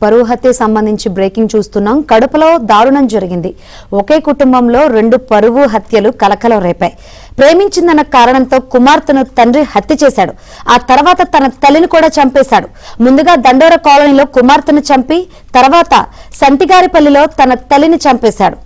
పరువు హత్య సంబంధించి బ్రేకింగ్ చూస్తున్నాం. కడపలో దారుణం జరిగింది. ఒకే కుటుంబంలో 2 పరువు హత్యలు కలకలం రేపాయి. ప్రేమించిందన్న కారణంతో కుమార్తెను తండ్రి హత్య చేశాడు. ఆ తర్వాత తన తల్లిని కూడా చంపేశాడు. ముందుగా దండోర కాలనీలో కుమార్తెను చంపి తర్వాత సంటిగారిపల్లిలో తన తల్లిని చంపేశాడు.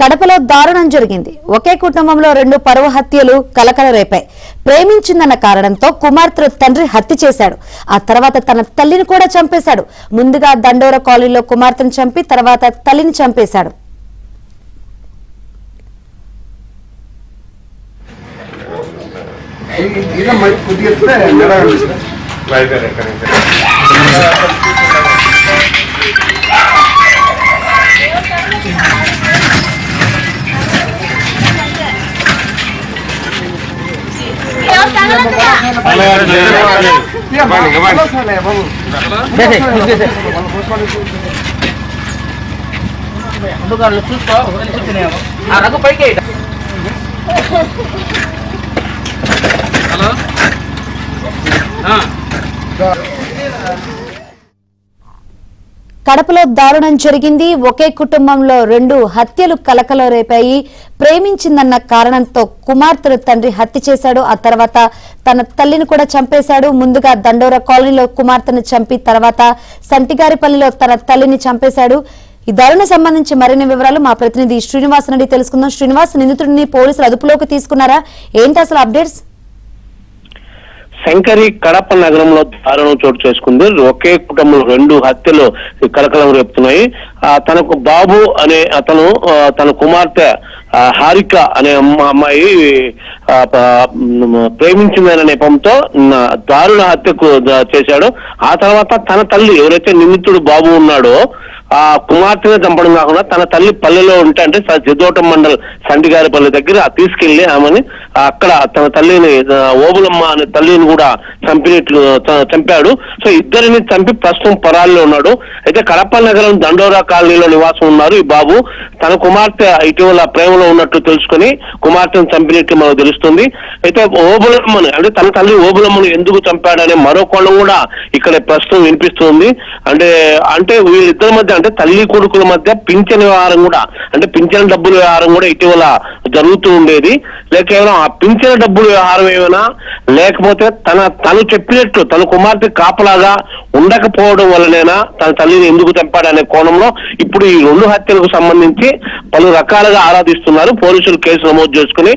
కడపలో దారుణం జరిగింది. ఒకే కుటుంబంలో 2 పరువు హత్యలు కలకల రేపాయి. ప్రేమించిందన్న కారణంతో కుమార్తెను తండ్రి హత్య చేశాడు. ఆ తర్వాత తన తల్లిని కూడా చంపేశాడు. ముందుగా దండోర కాలనీలో కుమార్తెను చంపి తర్వాత తల్లిని చంపేశాడు. కడపలో దారుణం జరిగింది. ఒకే కుటుంబంలో 2 హత్యలు కలకలం రేపాయి. ప్రేమించిందన్న కారణంతో కుమార్తెను తండ్రి హత్య చేశాడు. ఆ తర్వాత తన తల్లిని కూడా చంపేశాడు. ముందుగా దండోర కాలనీలో కుమార్తెను చంపి తర్వాత సంటిగారిపల్లిలో తన తల్లిని చంపేశాడు. ఈ దారుణ సంబంధించి మరిన్ని వివరాలు మా ప్రతినిధి శ్రీనివాస్ నుండి తెలుసుకుందాం. శ్రీనివాస్, నిందితుడిని పోలీసులు అదుపులోకి తీసుకున్నారా? ఏంటి అసలు అప్డేట్స్? శంకరి కడప నగరంలో దారుణం చోటు చేసుకుంది. ఒకే కుటుంబంలో 2 హత్యలు కలకలం రేపుతున్నాయి. తనకు బాబు అనే అతను తన కుమార్తె హారిక అనే అమ్మాయి ప్రేమించిందనే నెపంతో దారుణ హత్యకు చేశాడు. ఆ తర్వాత తన తల్లి ఎవరైతే నిందితుడు బాబు ఉన్నాడో ఆ కుమార్తెను చంపడం కాకుండా తన తల్లి పల్లెలో ఉంటే అంటే సిద్ధోటం మండల్ సంటిగారిపల్లి దగ్గర తీసుకెళ్లి ఆమెని అక్కడ తన తల్లిని ఓబులమ్మ అనే తల్లిని కూడా చంపాడు. సో ఇద్దరిని చంపి ప్రస్తుతం పరాల్లో ఉన్నాడు. అయితే కడప నగరం దండోరా కాలనీలో నివాసం ఉన్నారు ఈ బాబు. తన కుమార్తె ఇటీవల ప్రేమలో ఉన్నట్టు తెలుసుకుని కుమార్తెను చంపినట్టు మనకు తెలుస్తుంది. అయితే ఓబులమ్మని అంటే తన తల్లి ఓబులమ్మను ఎందుకు చంపాడనే మరో కోణం కూడా ఇక్కడ ప్రస్తుతం వినిపిస్తుంది. అంటే వీళ్ళిద్దరి మధ్య అంటే తల్లి కొడుకుల మధ్య పింఛన్ వ్యవహారం కూడా అంటే పింఛన్ డబ్బుల వ్యవహారం కూడా ఇటీవల జరుగుతూ ఉండేది. కేవలం ఆ పింఛన్ డబ్బుల వ్యవహారం ఏమైనా లేకపోతే తను చెప్పినట్టు తన కుమార్తె కాపలాగా ఉండకపోవడం వల్లనేనా తన తల్లిని ఎందుకు చంపాడనే కోణంలో ఇప్పుడు ఈ 2 హత్యలకు సంబంధించి పలు రకాలుగా ఆరాధిస్తున్నారు. పోలీసులు కేసు నమోదు చేసుకుని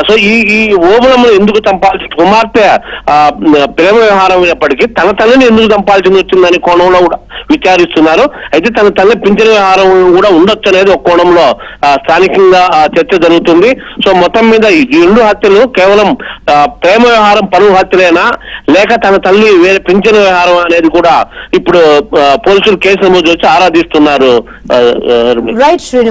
సో ఈ ఓబులమ్మను ఎందుకు చంపాల్సి కుమార్తె ప్రేమ వ్యవహారం అయినప్పటికీ తన తల్లిని ఎందుకు చంపాల్సింది వచ్చిందనే కోణంలో కూడా విచారిస్తున్నారు. అయితే తన తల్లి పింఛన్ వ్యవహారం కూడా ఉండొచ్చు అనేది ఒక కోణంలో స్థానికంగా చర్చ జరుగుతుంది. సో మొత్తం మీద ఈ 2 హత్యలు కేవలం ప్రేమ వ్యవహారం పరువు హత్యలేనా లేక తన తల్లి వేరే పింఛన్ వ్యవహారం అనేది కూడా ఇప్పుడు పోలీసులు కేసు నమోదు చేసి ఆరాధిస్తున్నారు. రైట్ శ్రీనివాస్.